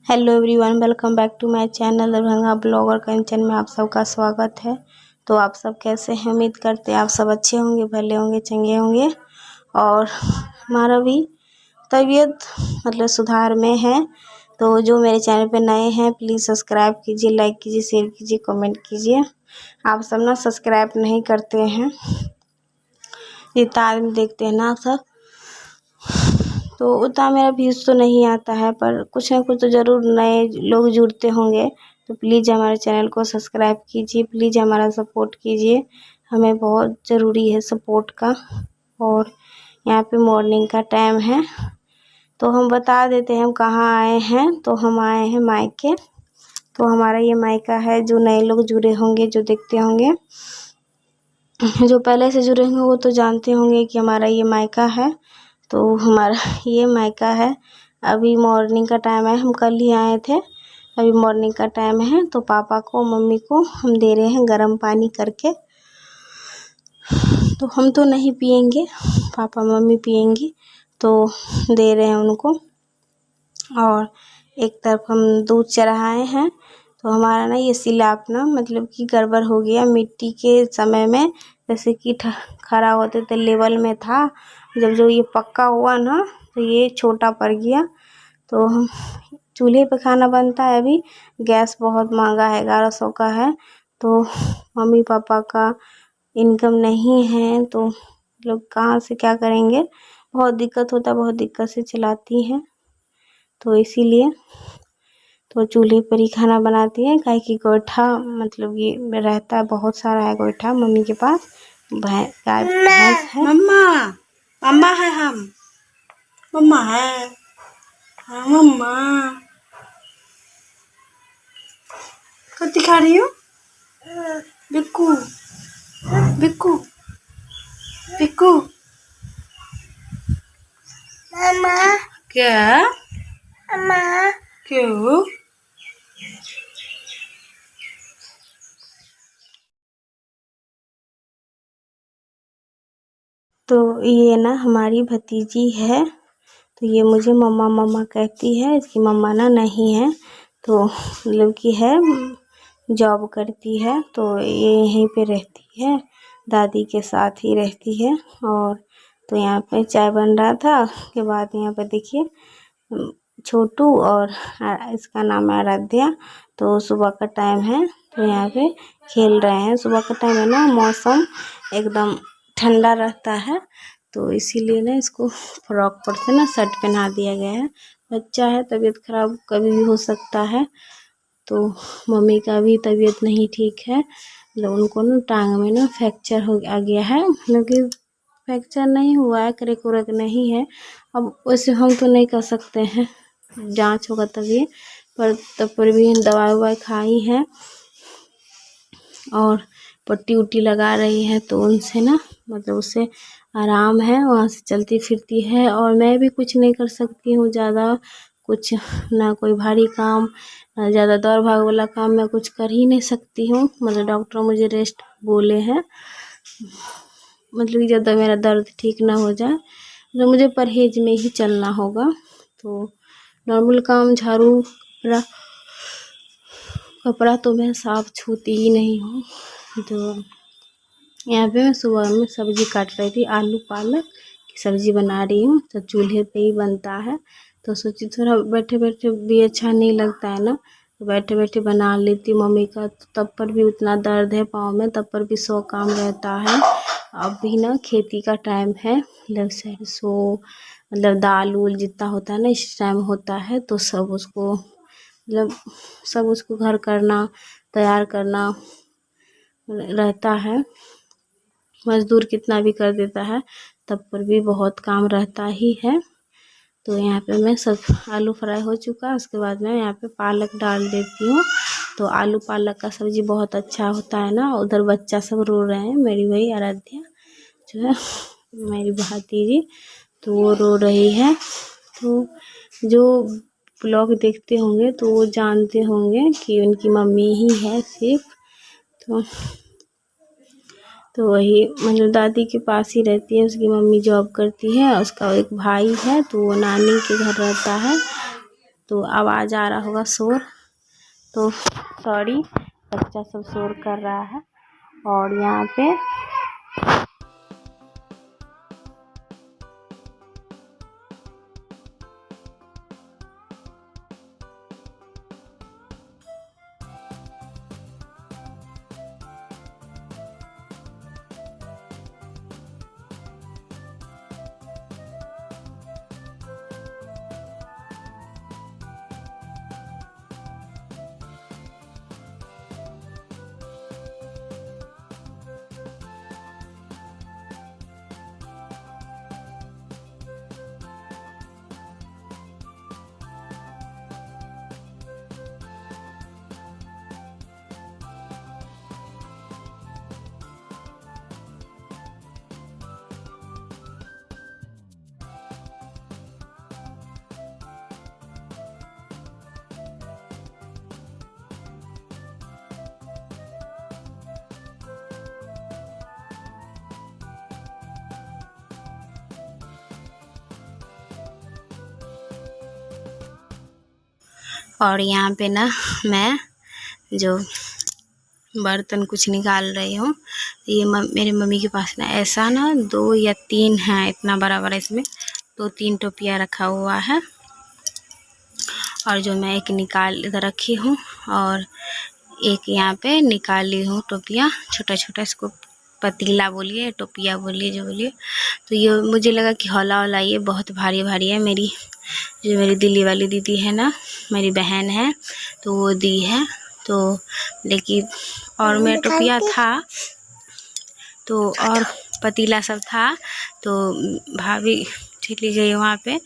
Hello everyone, welcome back to my channel Darbhanga blogger Kanchan में आप सबका स्वागत है। तो आप सब कैसे हैं? उम्मीद करते हैं आप सब अच्छे होंगे, भले होंगे, चंगे होंगे। और हमारा भी तबीयत सुधार में है। तो जो मेरे चैनल पे नए हैं प्लीज़ सब्सक्राइब कीजिए, लाइक कीजिए, शेयर कीजिए, कमेंट कीजिए। आप सब ना सब्सक्राइब नहीं करते हैं, इतना आदमी देखते हैं ना सब, तो उतना मेरा व्यूज़ तो नहीं आता है, पर कुछ ना कुछ तो ज़रूर नए लोग जुड़ते होंगे। तो प्लीज़ हमारे चैनल को सब्सक्राइब कीजिए, प्लीज़ हमारा सपोर्ट कीजिए, हमें बहुत ज़रूरी है सपोर्ट का। और यहाँ पे मॉर्निंग का टाइम है, तो हम बता देते हैं हम कहाँ आए हैं। तो हम आए हैं मायके। तो हमारा ये मायका है, जो नए लोग जुड़े होंगे, जो देखते होंगे, जो पहले से जुड़े होंगे वो तो जानते होंगे कि हमारा ये मायका है। तो हमारा ये मायका है। अभी मॉर्निंग का टाइम है, हम कल ही आए थे, अभी मॉर्निंग का टाइम है। तो पापा को, मम्मी को हम दे रहे हैं गर्म पानी करके। तो हम तो नहीं पियेंगे, पापा मम्मी पियेंगी, तो दे रहे हैं उनको। और एक तरफ हम दूध चढ़ाए हैं। तो हमारा ना ये सिलाप ना कि गड़बड़ हो गया मिट्टी के समय में, जैसे कि खड़ा होते थे लेवल में था, जब जो ये पक्का हुआ ना तो ये छोटा पड़ गया। तो हम चूल्हे पे खाना बनता है, अभी गैस बहुत महंगा है, 1100 का है। तो मम्मी पापा का इनकम नहीं है, तो लोग कहाँ से क्या करेंगे, बहुत दिक्कत होता है, बहुत दिक्कत से चलाती हैं। तो इसीलिए तो चूल्हे पर ही खाना बनाती है, काहे कि गोईठा ये रहता है, बहुत सारा है गोईठा मम्मी के पास। भैंस है। मम्मा मम्मा है, हम मम्मा है, हाँ मम्मा। कति खा रही हो? बिक्कू बिक्कू बिक्कू। मम्मा क्या? मम्मा क्यों? तो ये ना हमारी भतीजी है। तो ये मुझे मम्मा मम्मा कहती है, इसकी मम्मा ना नहीं है, तो कि है, जॉब करती है, तो ये यहीं पे रहती है, दादी के साथ ही रहती है। और तो यहाँ पे चाय बन रहा था, के बाद यहाँ पे देखिए छोटू और इसका नाम है आराध्या। तो सुबह का टाइम है, तो यहाँ पे खेल रहे हैं। सुबह का टाइम है ना, मौसम एकदम ठंडा रहता है, तो इसीलिए ना इसको फ्रॉक पर से ना शर्ट पहना दिया गया है। बच्चा है, तबीयत खराब कभी भी हो सकता है। तो मम्मी का भी तबीयत नहीं ठीक है, उनको ना टांग में ना फ्रैक्चर हो आ गया है, कि फ्रैक्चर नहीं हुआ है, क्रैक उरक नहीं है। अब वैसे हम तो नहीं कर सकते हैं, जांच होगा तभी, पर तब पर भी दवाई ववाई खाई है और पट्टी उट्टी लगा रही है, तो उनसे ना उससे आराम है, वहाँ से चलती फिरती है। और मैं भी कुछ नहीं कर सकती हूँ ज़्यादा, कुछ ना कोई भारी काम, ना ज़्यादा दौड़ भाग वाला काम मैं कुछ कर ही नहीं सकती हूँ। डॉक्टर मुझे रेस्ट बोले हैं, ज़्यादा मेरा दर्द ठीक ना हो जाए, तो मुझे परहेज में ही चलना होगा। तो नॉर्मल काम, झाड़ू कपड़ा तो मैं साफ छूती ही नहीं हूँ। तो यहाँ पे मैं सुबह में सब्जी काट रही थी, आलू पालक की सब्जी बना रही हूँ, तो चूल्हे पे ही बनता है। तो सोची थोड़ा बैठे बैठे भी अच्छा नहीं लगता है ना, तो बैठे बैठे बना लेती हूँ। मम्मी का तो तब पर भी उतना दर्द है पाँव में, तब पर भी 100 काम रहता है। अभी ना खेती का टाइम है, सरसों दाल उल जितना होता है ना इस टाइम होता है, तो सब उसको सब उसको घर करना, तैयार करना रहता है। मज़दूर कितना भी कर देता है, तब पर भी बहुत काम रहता ही है। तो यहाँ पे मैं सब आलू फ्राई हो चुका, उसके बाद मैं यहाँ पे पालक डाल देती हूँ। तो आलू पालक का सब्ज़ी बहुत अच्छा होता है ना। उधर बच्चा सब रो रहे हैं, मेरी वही आराध्या जो है मेरी भतीजी, तो वो रो रही है। तो जो ब्लॉग देखते होंगे तो वो जानते होंगे कि उनकी मम्मी ही है सिर्फ। तो वही दादी के पास ही रहती है, उसकी मम्मी जॉब करती है, उसका एक भाई है, तो वो नानी के घर रहता है। तो आवाज़ आ रहा होगा शोर, तो सॉरी, बच्चा सब शोर कर रहा है। और यहाँ पे और यहाँ पे ना मैं जो बर्तन कुछ निकाल रही हूँ। ये मेरे मम्मी के पास ना ऐसा ना 2 या 3 है, इतना बड़ा बड़ा, इसमें 2-3 टोपिया रखा हुआ है। और जो मैं एक निकाल इधर रखी हूँ और एक यहाँ पे निकाली हूँ टोपिया, छोटा छोटा, इसको पतीला बोलिए, टोपिया बोलिए, जो बोलिए। तो ये मुझे लगा कि हौला वाला ये बहुत भारी भारी है। मेरी दिल्ली वाली दीदी है ना, मेरी बहन है, तो वो दी है। तो लेकिन और मेरा टोपिया था तो, और पतीला सब था, तो भाभी चली गई वहाँ पे,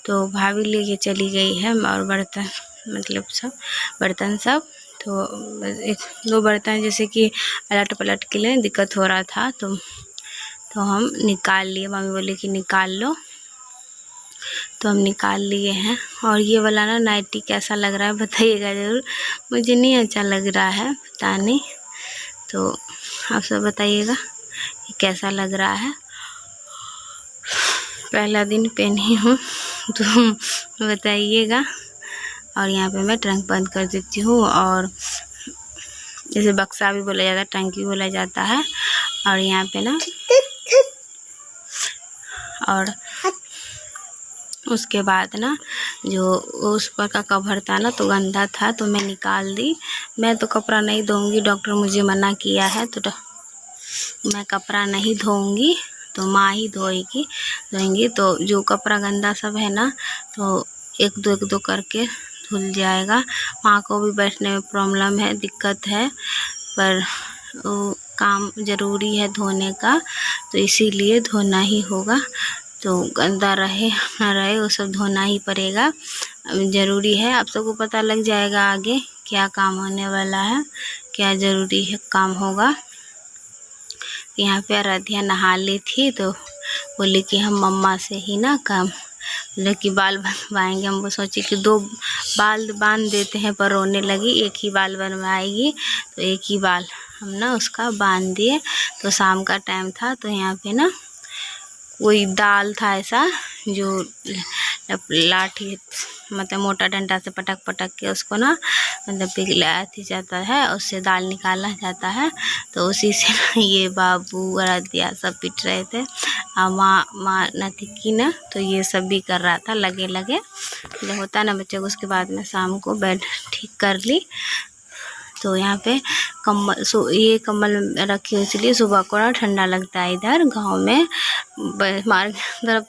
तो भाभी लेके चली गई है। और बर्तन मतलब सब बर्तन सब, तो 1-2 बर्तन जैसे कि पलट पलट के लिए दिक्कत हो रहा था, तो हम निकाल लिए। मम्मी बोली कि निकाल लो, तो हम निकाल लिए हैं। और ये वाला ना नाइटी कैसा लग रहा है बताइएगा ज़रूर, मुझे नहीं अच्छा लग रहा है, पता नहीं, तो आप सब बताइएगा कि कैसा लग रहा है। पहला दिन पहनी हूँ तो बताइएगा। और यहाँ पे मैं ट्रंक बंद कर देती हूँ, और जैसे बक्सा भी बोला जाता है, टंकी बोला जाता है। और यहाँ पे ना, और उसके बाद ना जो उस पर का कवर था ना, तो गंदा था, तो मैं निकाल दी। मैं तो कपड़ा नहीं धोऊंगी, डॉक्टर मुझे मना किया है, तो मैं कपड़ा नहीं धोऊंगी, तो माँ ही धोएंगी। तो जो कपड़ा गंदा सब है ना, तो एक दो करके धुल जाएगा। माँ को भी बैठने में प्रॉब्लम है, दिक्कत है, पर वो काम ज़रूरी है धोने का, तो इसीलिए धोना ही होगा। तो गंदा रहे ना रहे, वो सब धोना ही पड़ेगा, ज़रूरी है। आप सबको पता लग जाएगा आगे क्या काम होने वाला है, क्या ज़रूरी है काम होगा। यहाँ पे आराध्या नहा ली थी, तो बोली कि हम मम्मा से ही ना काम, मतलब कि बाल बनवाएंगे। हम वो सोचे कि 2 बाल बांध देते हैं, पर रोने लगी, एक ही बाल बनवाएगी, तो एक ही बाल हम ना उसका बांध दिए। तो शाम का टाइम था, तो यहाँ पे ना कोई दाल था ऐसा, जो लाठी मतलब मोटा डंडा से पटक पटक के उसको ना मतलब पिघलाया जाता है, उससे दाल निकाला जाता है। तो उसी से ये बाबू आराध्या सब पिट रहे थे, माँ नथिकी ना, तो ये सब भी कर रहा था लगे जो होता ना बच्चे को। उसके बाद में शाम को बेड ठीक कर ली। तो यहाँ पे कम्बल, ये कम्बल रखी हुई, इसलिए सुबह को ना ठंडा लगता है। इधर गाँव में हमारे तरफ